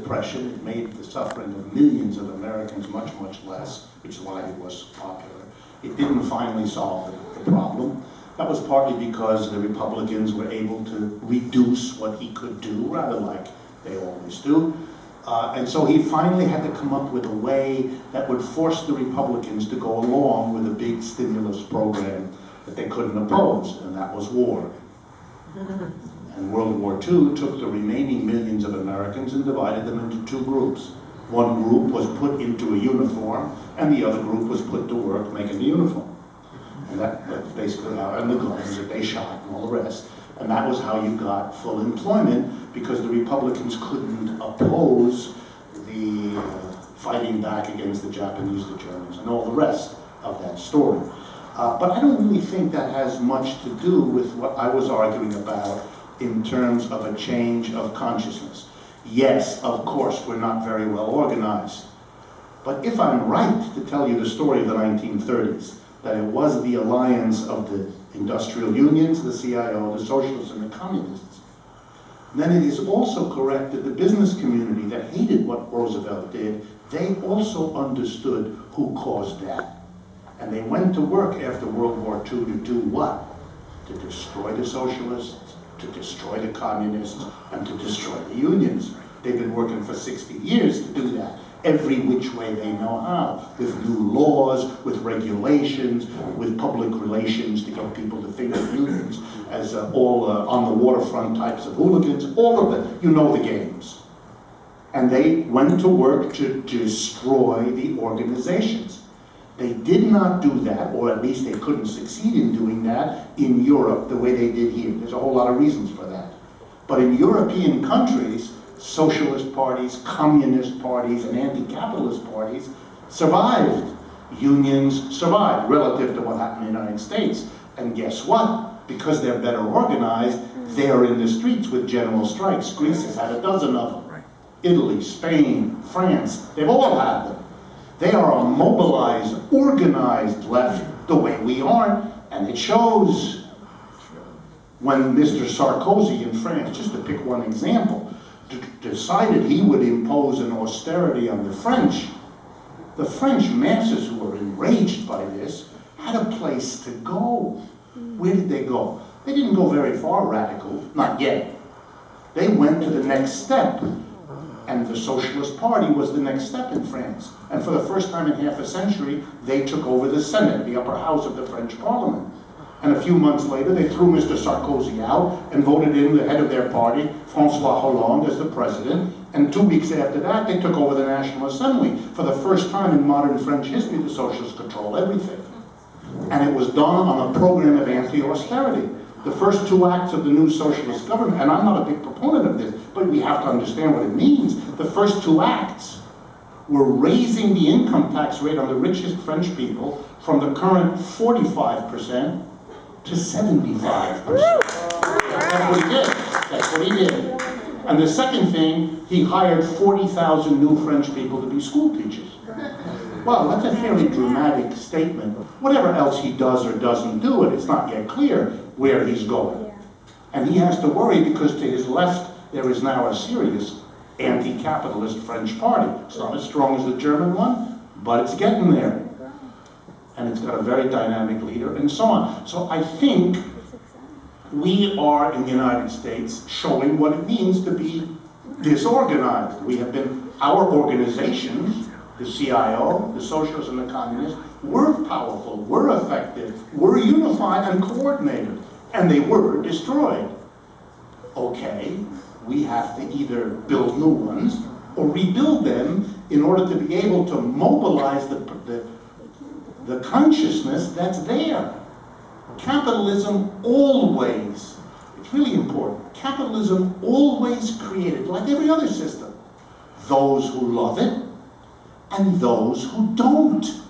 Depression. It made the suffering of millions of Americans much, much less, which is why it was popular. It didn't finally solve the problem. That was partly because the Republicans were able to reduce what he could do, rather like they always do. And so he finally had to come up with a way that would force the Republicans to go along with a big stimulus program that they couldn't oppose, and that was war. And World War II took the remaining millions of Americans and divided them into two groups. One group was put into a uniform, and the other group was put to work making the uniform. And that's basically how, and the guns that they shot and all the rest. And that was how you got full employment, because the Republicans couldn't oppose the fighting back against the Japanese, the Germans, and all the rest of that story. But I don't really think that has much to do with what I was arguing about in terms of a change of consciousness. Yes, of course, we're not very well organized. But if I'm right to tell you the story of the 1930s, that it was the alliance of the industrial unions, the CIO, the socialists, and the communists, then it is also correct that the business community that hated what Roosevelt did, they also understood who caused that. And they went to work after World War II to do what? To destroy the socialists, to destroy the communists, and to destroy the unions. They've been working for 60 years to do that, every which way they know how, with new laws, with regulations, with public relations to get people to think of unions as all on the waterfront types of hooligans, all of it. You know the games. And they went to work to destroy the organizations. They did not do that, or at least they couldn't succeed in doing that in Europe the way they did here. There's a whole lot of reasons for that. But in European countries, socialist parties, communist parties, and anti-capitalist parties survived. Unions survived relative to what happened in the United States. And guess what? Because they're better organized, they're in the streets with general strikes. Greece has had a dozen of them. Italy, Spain, France, they've all had them. They are a mobilized, organized left the way we aren't, and it shows. When Mr. Sarkozy in France, just to pick one example, decided he would impose an austerity on the French masses who were enraged by this had a place to go. Where did they go? They didn't go very far radical, not yet. They went to the next step. And the Socialist Party was the next step in France. And for the first time in half a century, they took over the Senate, the upper house of the French Parliament. And a few months later, they threw Mr. Sarkozy out and voted in the head of their party, François Hollande, as the president. And 2 weeks after that, they took over the National Assembly. For the first time in modern French history, the socialists control everything. And it was done on a program of anti-austerity. The first 2 acts of the new socialist government, and I'm not a big proponent of this, but we have to understand what it means. The first 2 acts were raising the income tax rate on the richest French people from the current 45% to 75%. That's what he did. That's what he did. And the second thing, he hired 40,000 new French people to be school teachers. Well, that's a fairly dramatic statement. Whatever else he does or doesn't do, it's not yet clear where he's going. And he has to worry because to his left, there is now a serious anti-capitalist French party. It's not as strong as the German one, but it's getting there. And it's got a very dynamic leader and so on. So I think we are in the United States showing what it means to be disorganized. We have been, our organizations, the CIO, the socialists and the communists, were powerful, were effective, were unified and coordinated, and they were destroyed. Okay, we have to either build new ones or rebuild them in order to be able to mobilize the consciousness that's there. Capitalism always, it's really important, capitalism always created, like every other system, those who love it and those who don't.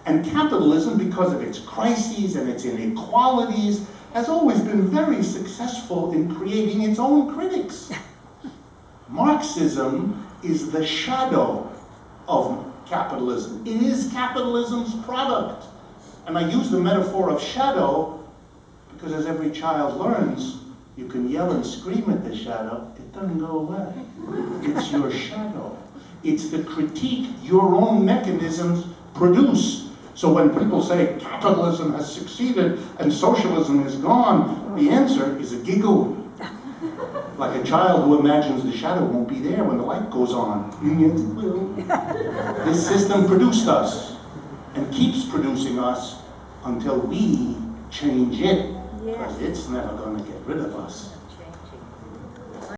And capitalism, because of its crises and its inequalities, has always been very successful in creating its own critics. Marxism is the shadow of capitalism. It is capitalism's product. And I use the metaphor of shadow because, as every child learns, You can yell and scream at the shadow, it doesn't go away. It's your shadow. It's the critique your own mechanisms produce. So when people say capitalism has succeeded and socialism is gone, the answer is a giggle. Like a child who imagines the shadow won't be there when the light goes on. Yes, it will. This system produced us and keeps producing us until we change it, because it's never going to get rid of us.